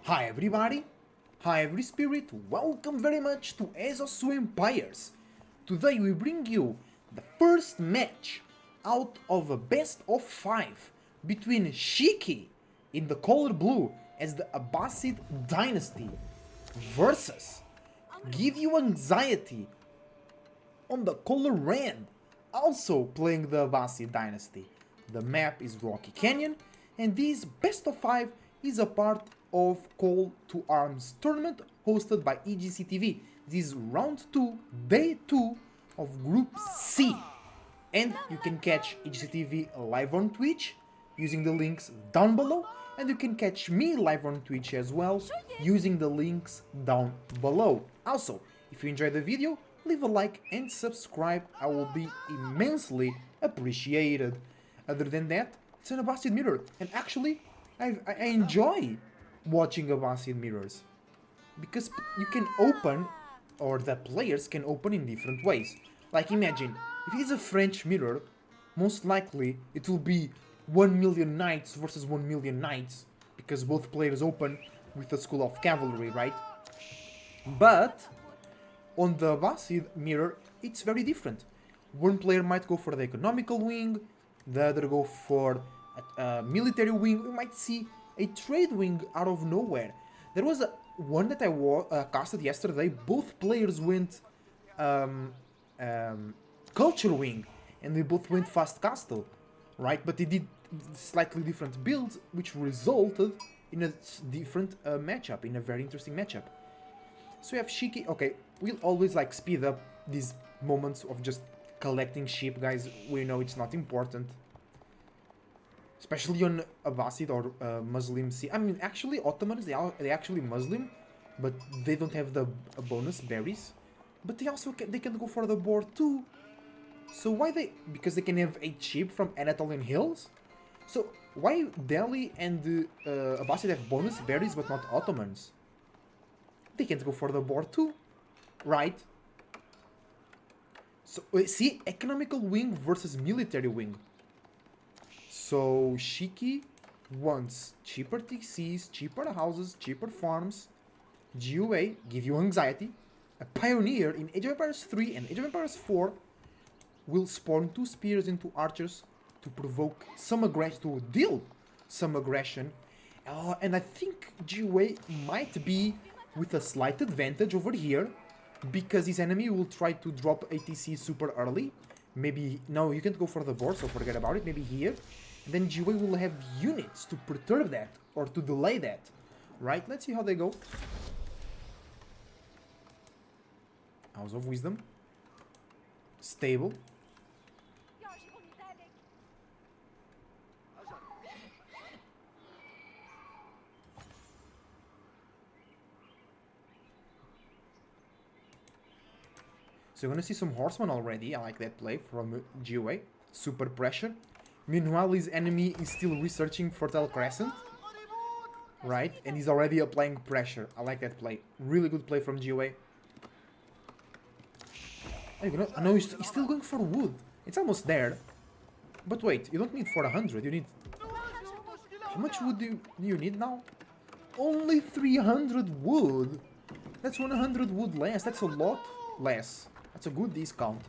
Hi everybody, hi every spirit, welcome very much to Esos Empires. Today we bring you the first match out of a best of 5 between Shiki in the color blue as the Abbasid dynasty versus GiveUAnxiety on the color red, also playing the Abbasid dynasty. The map is Rocky Canyon, and this best of 5 is a part of Call to Arms tournament hosted by EGCTV. This is round 2, day 2 of Group C. And you can catch EGCTV live on Twitch using the links down below, and you can catch me live on Twitch as well using the links down below. Also, if you enjoyed the video, leave a like and subscribe, I will be immensely appreciated. Other than that, it's an Abbasid mirror, and actually, I enjoy watching Abbasid mirrors because you can open, or the players can open in different ways. Like imagine, if it is a French mirror, most likely it will be 1 million knights versus 1 million knights, because both players open with a school of cavalry, right? But on the Abbasid mirror, it's very different. One player might go for the economical wing, the other go for a military wing. We might see a trade wing out of nowhere. There was one that I casted yesterday. Both players went culture wing, and they both went fast castle, right? But they did slightly different builds, which resulted in a different matchup, in a very interesting matchup. So we have Shiki. Okay, we'll always like speed up these moments of just collecting sheep, guys. We know it's not important, especially on Abbasid or Muslim. I mean, actually, Ottomans, they actually Muslim, but they don't have the bonus berries. But they also they can go for the board too. So why they? Because they can have 8 sheep from Anatolian hills. So why Delhi and Abbasid have bonus berries but not Ottomans? They can't go for the board too, right? So see, economical wing versus military wing. So Shiki wants cheaper TCs, cheaper houses, cheaper farms. GUA, GiveUAnxiety, a pioneer in Age of Empires 3 and Age of Empires 4, will spawn 2 spears into archers to provoke some aggression, to deal some aggression. And I think GUA might be with a slight advantage over here, because his enemy will try to drop ATC super early. Maybe, no, you can't go for the board, so forget about it. Maybe here. And then GUA will have units to perturb that, or to delay that. Right? Let's see how they go. House of Wisdom. Stable. So you're gonna see some horsemen already. I like that play from GUA. Super pressure. Meanwhile, his enemy is still researching Fertile Crescent. Right? And he's already applying pressure. I like that play. Really good play from GUA. Oh, no, he's still going for wood. It's almost there. But wait, you don't need 400. You need... How much wood do you need now? Only 300 wood. That's 100 wood less. That's a lot less. That's a good discount.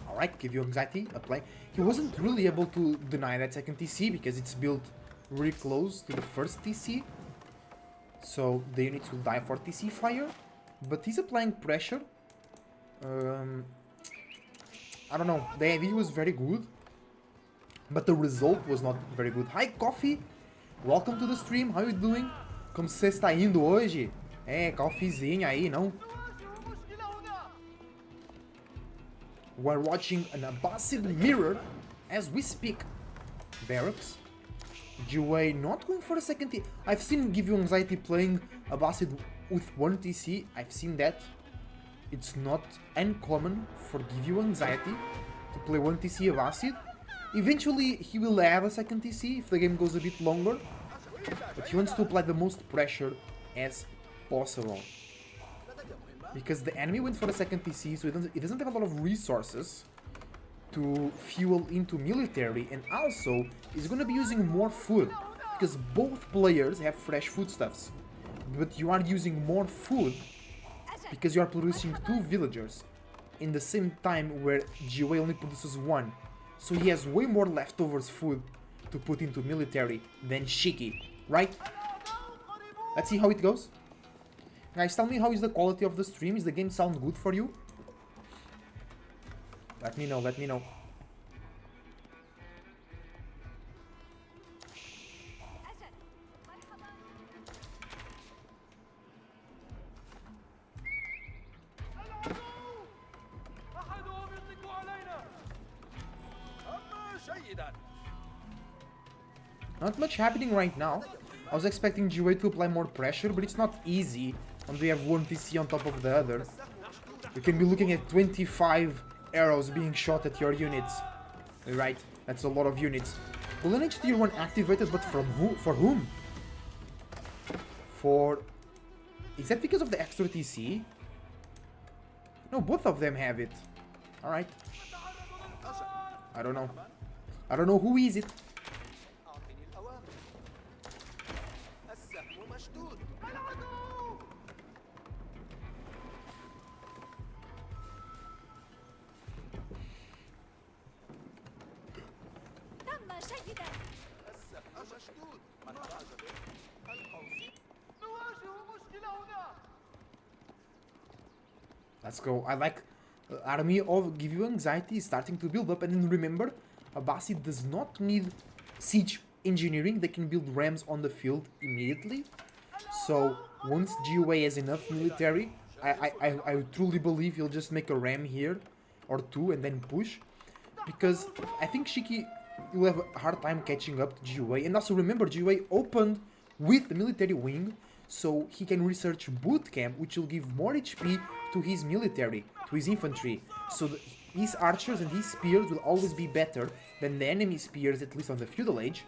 Alright, GiveUAnxiety, a play. He wasn't really able to deny that second TC because it's built really close to the first TC. So the units will die for TC fire. But he's applying pressure. I don't know, the idea was very good, but the result was not very good. Hi Coffee, welcome to the stream, how you doing? Como você está indo hoje? É, coffeezinho aí, não? We're watching an Abbasid mirror as we speak. Barracks. GUA not going for a second TC. I've seen GiveUAnxiety playing Abbasid with 1 TC. I've seen that. It's not uncommon for GiveUAnxiety to play 1 TC Abbasid. Eventually, he will have a second TC if the game goes a bit longer, but he wants to apply the most pressure as possible. Because the enemy went for a second TC, so he doesn't have a lot of resources to fuel into military, and also is going to be using more food, because both players have fresh foodstuffs. But you are using more food because you are producing 2 villagers in the same time where GiveUA only produces 1. So he has way more leftovers food to put into military than Shiki, right? Let's see how it goes. Guys, tell me how is the quality of the stream? Is the game sound good for you? Let me know, let me know. Not much happening right now. I was expecting GiveUA to apply more pressure, but it's not easy when we have one TC on top of the other. You can be looking at 25 arrows being shot at your units. Right, that's a lot of units. Golden Age tier 1 activated, but from who? For whom? For... Is that because of the extra TC? No, both of them have it. Alright. I don't know. I don't know who is it. Let's go. I like army of GiveUAnxiety is starting to build up, and then remember, Abasi does not need siege engineering. They can build rams on the field immediately. So once GiveUA has enough military, I truly believe he'll just make a ram here or 2 and then push, because I think Shiki will have a hard time catching up to GiveUA. And also remember, GiveUA opened with the military wing, so he can research boot camp, which will give more HP to his military, to his infantry. So his archers and his spears will always be better than the enemy spears, at least on the feudal age,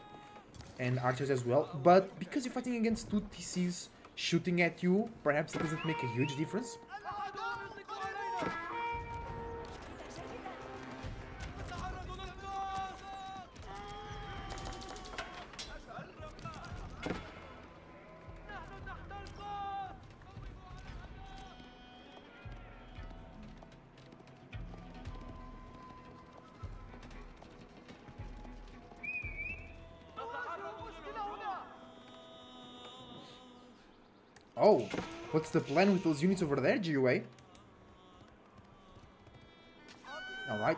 and archers as well. But because you're fighting against 2 TCs shooting at you, perhaps it doesn't make a huge difference. Oh, what's the plan with those units over there, GiveUA? Alright,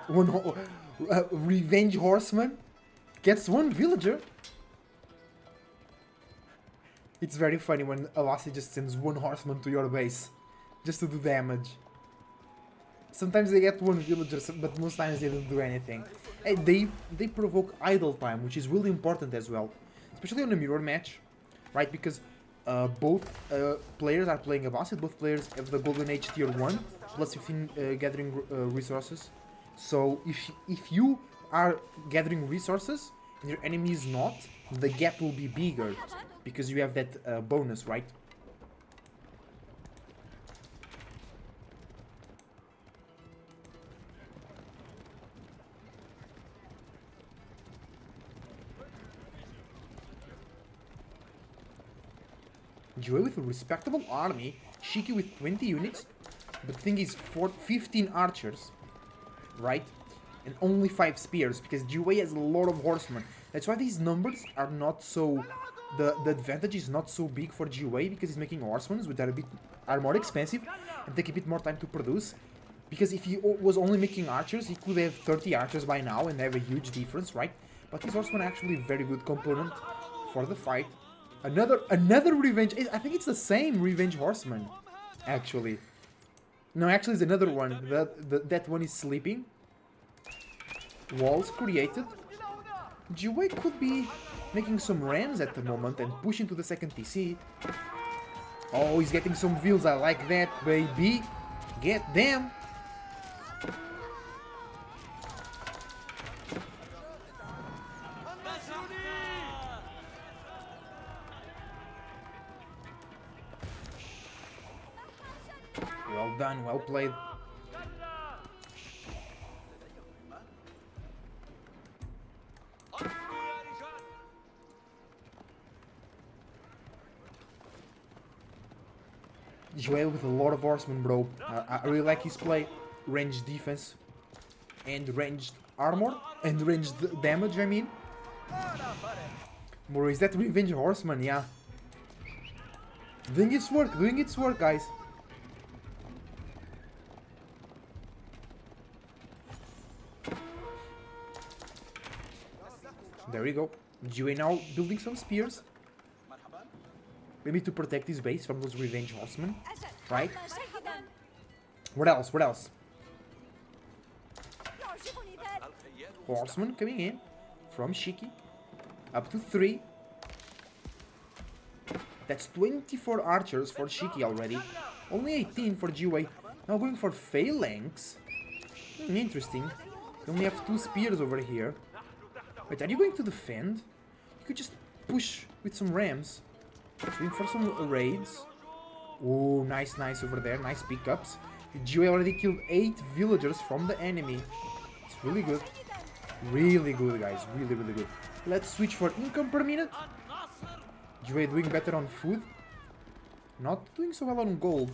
Revenge Horseman gets 1 villager. It's very funny when Avasi just sends 1 horseman to your base just to do damage. Sometimes they get 1 villager, but most times they don't do anything. And they provoke idle time, which is really important as well, especially on a mirror match, right? Because both players are playing Abbasid, both players have the Golden Age tier 1, plus 15 gathering resources. So if you are gathering resources and your enemy is not, the gap will be bigger, because you have that bonus, right? GiveUA with a respectable army, Shiki with 20 units, but the thing is 15 archers, right? And only 5 spears, because GiveUA has a lot of horsemen. That's why these numbers are not so... The advantage is not so big for GiveUA, because he's making horsemen, which are more expensive and take a bit more time to produce. Because if he was only making archers, he could have 30 archers by now and have a huge difference, right? But his horsemen are actually a very good component for the fight. Another revenge. I think it's the same revenge horseman, actually. No, actually, it's another one. That one is sleeping. Walls created. GiveUA could be making some rams at the moment and pushing to the second TC. Oh, he's getting some vills. I like that, baby. Get them. Well done, well played. Joel with a lot of horsemen, bro. I really like his play. Ranged defense and ranged armor and ranged damage, I mean. Bro, is that Revenge Horseman? Yeah. Doing its work, guys. There we go. GA now building some spears. Maybe to protect his base from those Revenge Horsemen. Right? What else? What else? Horseman coming in from Shiki. Up to 3. That's 24 archers for Shiki already. Only 18 for GA. Now going for phalanx. Interesting. You only have 2 spears over here. Wait, are you going to defend? You could just push with some rams. Going for some raids. Oh, nice, nice over there. Nice pickups. GA already killed 8 villagers from the enemy. It's really good. Really good, guys. Really, really good. Let's switch for income per minute. GA doing better on food. Not doing so well on gold.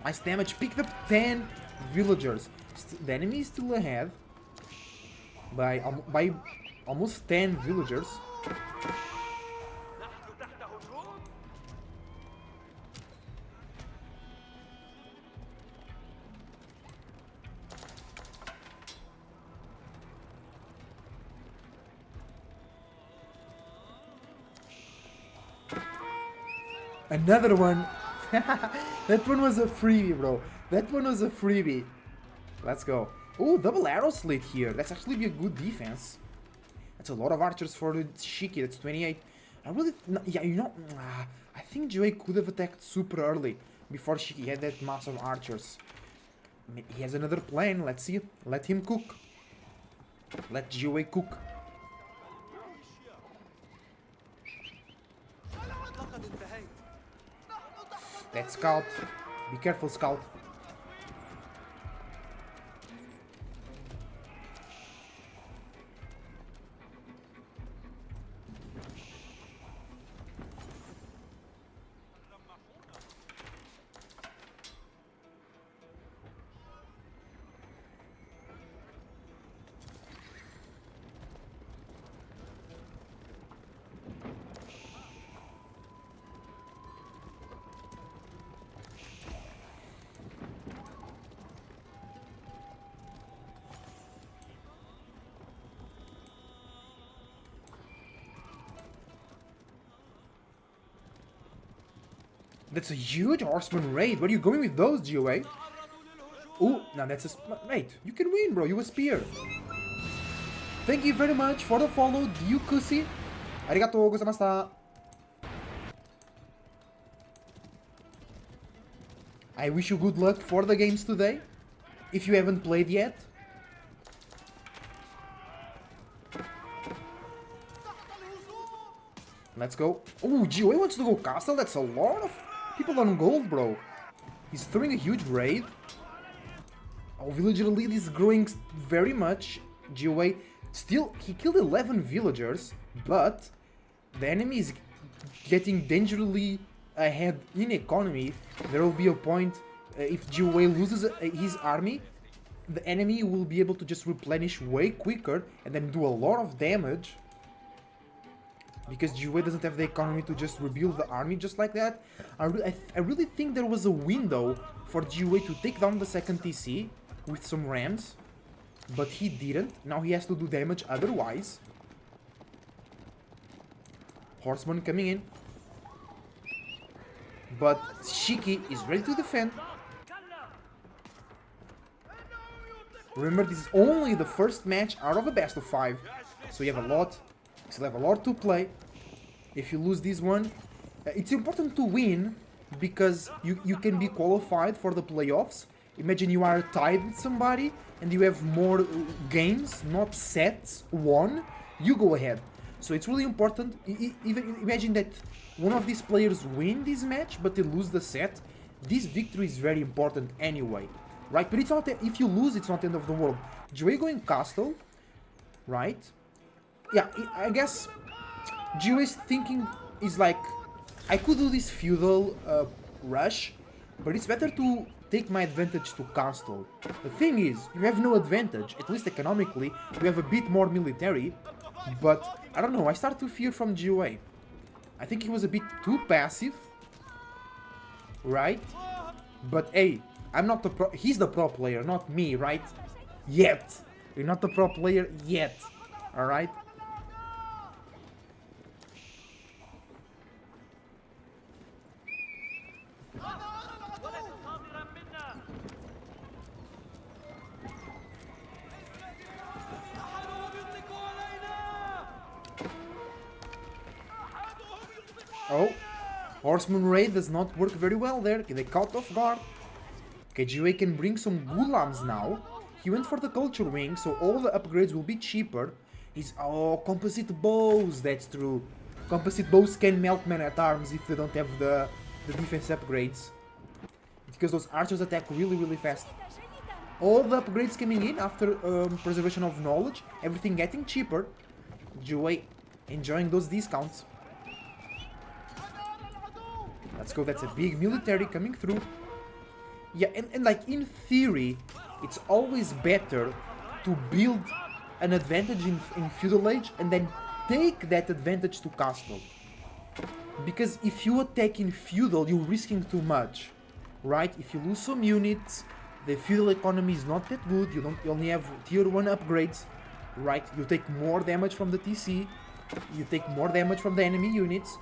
Nice damage. Picked up 10 villagers. The enemy is still ahead by almost 10 villagers. Another one. That one was a freebie, bro. That one was a freebie. Let's go. Oh, double arrow slit here. That's actually be a good defense. That's a lot of archers for the Shiki. That's 28. I really... Yeah, you know... I think GA could have attacked super early before Shiki had that mass of archers. He has another plan. Let's see. Let him cook. Let GA cook. That scout. Be careful, scout. That's a huge horseman raid. Where are you going with those, GOA? Oh, now that's a... Mate, you can win, bro. You a spear. Thank you very much for the follow, Dyukusi. Arigatou gozaimashita. I wish you good luck for the games today. If you haven't played yet. Let's go. Oh, GOA wants to go castle. That's a lot of people on gold, bro. He's throwing a huge raid. Our villager lead is growing very much. GOA still, he killed 11 villagers, but the enemy is getting dangerously ahead in economy. There will be a point if GOA loses his army, the enemy will be able to just replenish way quicker and then do a lot of damage. Because GOA doesn't have the economy to just rebuild the army just like that. I really think there was a window for GOA to take down the second TC with some rams. But he didn't. Now he has to do damage otherwise. Horseman coming in. But Shiki is ready to defend. Remember, this is only the first match out of a best of 5. So you have a lot. Still have a lot to play. If you lose this one, it's important to win because you can be qualified for the playoffs. Imagine you are tied with somebody and you have more games, not sets, won. You go ahead. So it's really important. Even imagine that one of these players win this match, but they lose the set. This victory is very important anyway, right? But it's not. If you lose, it's not the end of the world. GiveUA going castle, right? Yeah, I guess GiveUA's thinking is like, I could do this feudal rush, but it's better to take my advantage to castle. The thing is, you have no advantage, at least economically. You have a bit more military, but I don't know, I start to fear from GiveUA. I think he was a bit too passive, right? But hey, I'm not the pro. He's the pro player, not me, right? Yet. You're not the pro player yet, alright? Oh, Horseman Raid does not work very well there. They caught off guard. Okay, GiveUA can bring some Gulams now. He went for the culture wing, so all the upgrades will be cheaper. He's... oh, composite bows, that's true. Composite bows can melt men-at-arms if they don't have the defense upgrades. Because those archers attack really fast. All the upgrades coming in after preservation of knowledge, everything getting cheaper. GiveUA enjoying those discounts. Let's go, that's a big military coming through. Yeah, and like in theory, it's always better to build an advantage in feudal age and then take that advantage to castle. Because if you attack in feudal, you're risking too much, right? If you lose some units, the feudal economy is not that good, you only have tier 1 upgrades, right? You take more damage from the TC, you take more damage from the enemy units.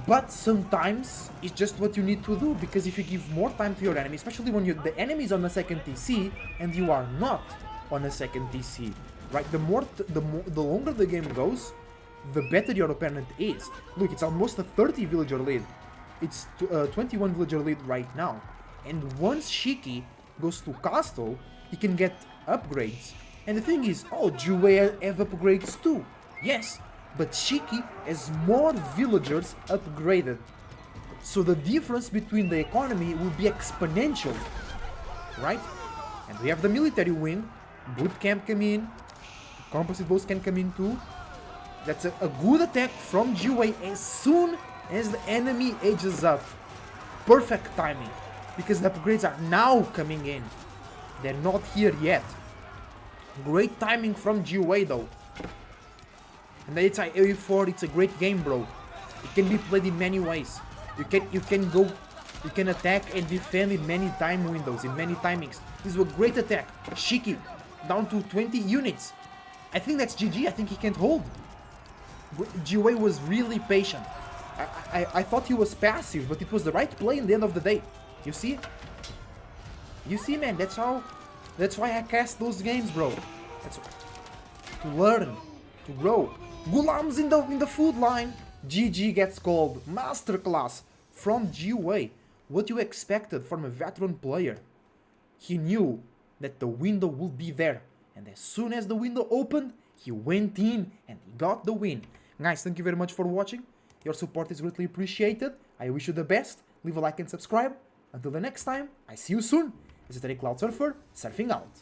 But sometimes it's just what you need to do, because if you give more time to your enemy, especially when the enemy is on a second TC and you are not on a second TC, right? The longer the game goes, the better your opponent is. Look, it's almost a 30 villager lead. It's 21 villager lead right now. And once Shiki goes to castle, he can get upgrades. And the thing is, oh, GiveUA have upgrades too. Yes. But Shiki has more villagers upgraded. So the difference between the economy will be exponential, right? And we have the military wing, boot camp come in, composite bows can come in too. That's a good attack from GiveUA as soon as the enemy ages up. Perfect timing, because the upgrades are now coming in. They're not here yet. Great timing from GiveUA though. And the HI-84, it's a great game, bro. It can be played in many ways. You can attack and defend in many time windows, in many timings. This is a great attack. Shiki, down to 20 units. I think that's GG, I think he can't hold. GiveUA was really patient. I thought he was passive, but it was the right play in the end of the day. You see? You see, man, that's why I cast those games, bro. That's to learn, to grow. Gulams in the food line. GG gets called. Masterclass from GiveUA. What you expected from a veteran player. He knew that the window would be there. And as soon as the window opened, he went in and he got the win. Guys, thank you very much for watching. Your support is greatly appreciated. I wish you the best. Leave a like and subscribe. Until the next time, I see you soon. This is Cloud Surfer, surfing out.